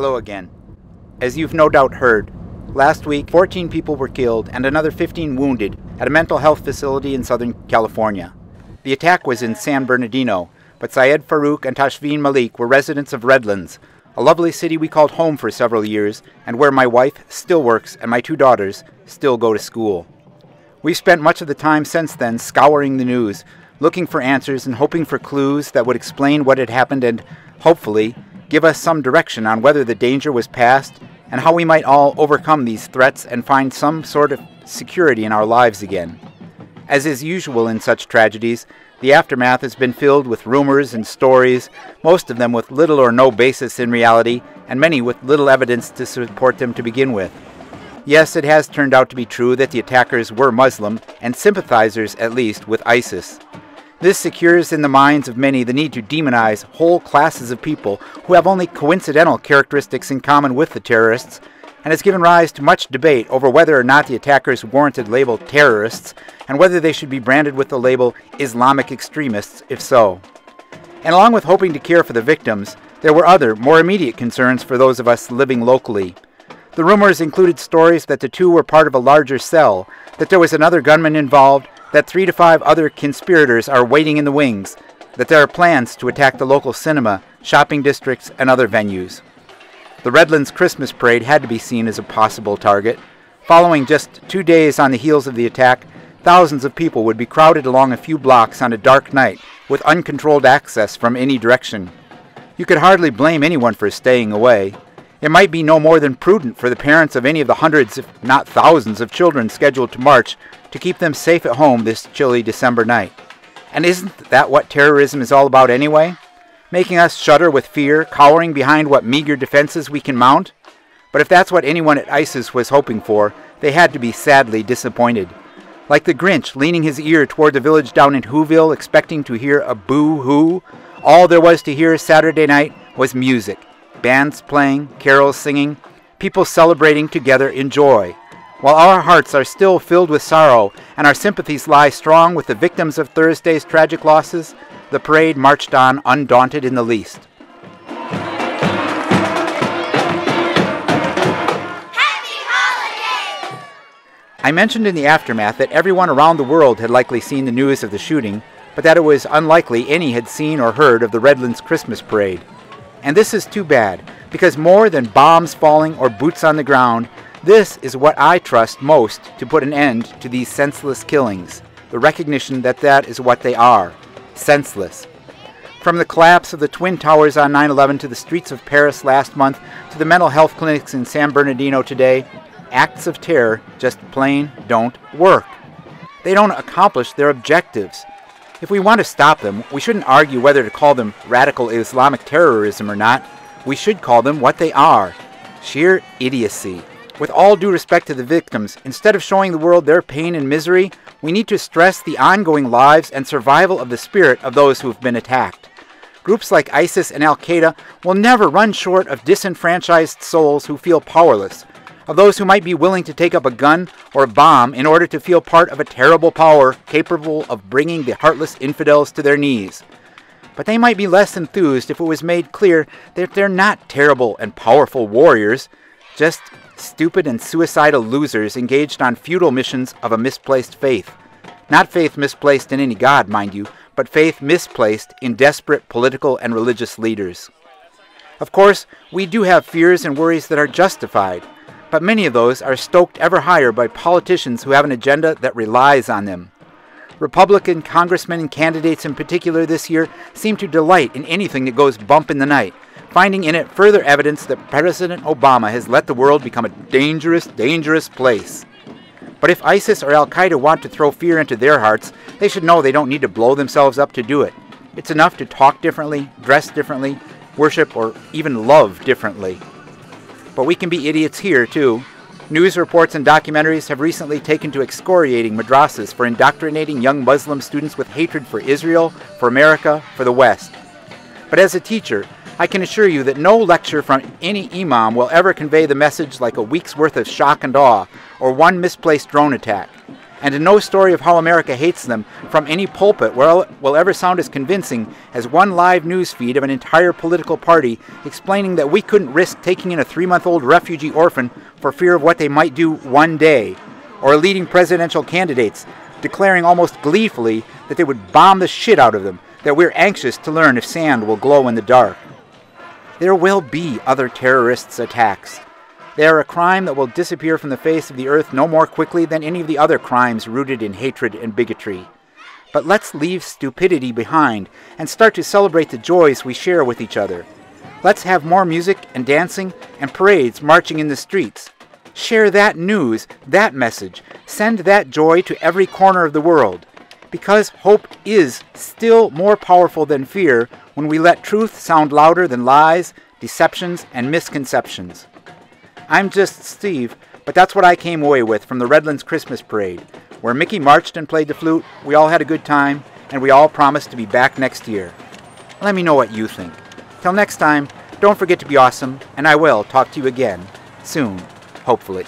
Hello again. As you've no doubt heard, last week 14 people were killed and another 15 wounded at a mental health facility in Southern California. The attack was in San Bernardino, but Syed Farouk and Tashveen Malik were residents of Redlands, a lovely city we called home for several years and where my wife still works and my 2 daughters still go to school. We've spent much of the time since then scouring the news, looking for answers and hoping for clues that would explain what had happened and, hopefully, give us some direction on whether the danger was past and how we might all overcome these threats and find some sort of security in our lives again. As is usual in such tragedies, the aftermath has been filled with rumors and stories, most of them with little or no basis in reality, and many with little evidence to support them to begin with. Yes, it has turned out to be true that the attackers were Muslim, and sympathizers, at least, with ISIS. This secures in the minds of many the need to demonize whole classes of people who have only coincidental characteristics in common with the terrorists, and has given rise to much debate over whether or not the attackers warranted label terrorists, and whether they should be branded with the label Islamic extremists if so. And along with hoping to care for the victims, there were other, more immediate concerns for those of us living locally. The rumors included stories that the two were part of a larger cell, that there was another gunman involved, that 3 to 5 other conspirators are waiting in the wings, that there are plans to attack the local cinema, shopping districts, and other venues. The Redlands Christmas parade had to be seen as a possible target. Following just 2 days on the heels of the attack, thousands of people would be crowded along a few blocks on a dark night with uncontrolled access from any direction. You could hardly blame anyone for staying away. It might be no more than prudent for the parents of any of the hundreds, if not thousands, of children scheduled to march to keep them safe at home this chilly December night. And isn't that what terrorism is all about anyway? Making us shudder with fear, cowering behind what meager defenses we can mount? But if that's what anyone at ISIS was hoping for, they had to be sadly disappointed. Like the Grinch leaning his ear toward the village down in Whoville expecting to hear a boo-hoo, all there was to hear Saturday night was music. Bands playing, carols singing, people celebrating together in joy. While our hearts are still filled with sorrow and our sympathies lie strong with the victims of Thursday's tragic losses, the parade marched on undaunted in the least. Happy holidays! I mentioned in the aftermath that everyone around the world had likely seen the news of the shooting, but that it was unlikely any had seen or heard of the Redlands Christmas parade. And this is too bad, because more than bombs falling or boots on the ground, this is what I trust most to put an end to these senseless killings, the recognition that that is what they are, senseless. From the collapse of the Twin Towers on 9/11 to the streets of Paris last month to the mental health clinics in San Bernardino today, acts of terror just plain don't work. They don't accomplish their objectives. If we want to stop them, we shouldn't argue whether to call them radical Islamic terrorism or not. We should call them what they are, sheer idiocy. With all due respect to the victims, instead of showing the world their pain and misery, we need to stress the ongoing lives and survival of the spirit of those who have been attacked. Groups like ISIS and Al-Qaeda will never run short of disenfranchised souls who feel powerless, of those who might be willing to take up a gun or a bomb in order to feel part of a terrible power capable of bringing the heartless infidels to their knees. But they might be less enthused if it was made clear that they're not terrible and powerful warriors, just stupid and suicidal losers engaged on futile missions of a misplaced faith. Not faith misplaced in any god, mind you, but faith misplaced in desperate political and religious leaders. Of course, we do have fears and worries that are justified, but many of those are stoked ever higher by politicians who have an agenda that relies on them. Republican congressmen and candidates in particular this year seem to delight in anything that goes bump in the night, finding in it further evidence that President Obama has let the world become a dangerous, dangerous place. But if ISIS or Al-Qaeda want to throw fear into their hearts, they should know they don't need to blow themselves up to do it. It's enough to talk differently, dress differently, worship or even love differently. But we can be idiots here, too. News reports and documentaries have recently taken to excoriating madrasas for indoctrinating young Muslim students with hatred for Israel, for America, for the West. But as a teacher, I can assure you that no lecture from any imam will ever convey the message like a week's worth of shock and awe or one misplaced drone attack. And no story of how America hates them from any pulpit will ever sound as convincing as one live news feed of an entire political party explaining that we couldn't risk taking in a 3-month-old refugee orphan for fear of what they might do one day, or leading presidential candidates declaring almost gleefully that they would bomb the shit out of them, that we're anxious to learn if sand will glow in the dark. There will be other terrorists' attacks. They are a crime that will disappear from the face of the earth no more quickly than any of the other crimes rooted in hatred and bigotry. But let's leave stupidity behind and start to celebrate the joys we share with each other. Let's have more music and dancing and parades marching in the streets. Share that news, that message. Send that joy to every corner of the world. Because hope is still more powerful than fear when we let truth sound louder than lies, deceptions, and misconceptions. I'm just Steve, but that's what I came away with from the Redlands Christmas Parade, where Mickey marched and played the flute, we all had a good time, and we all promised to be back next year. Let me know what you think. Till next time, don't forget to be awesome, and I will talk to you again, soon, hopefully.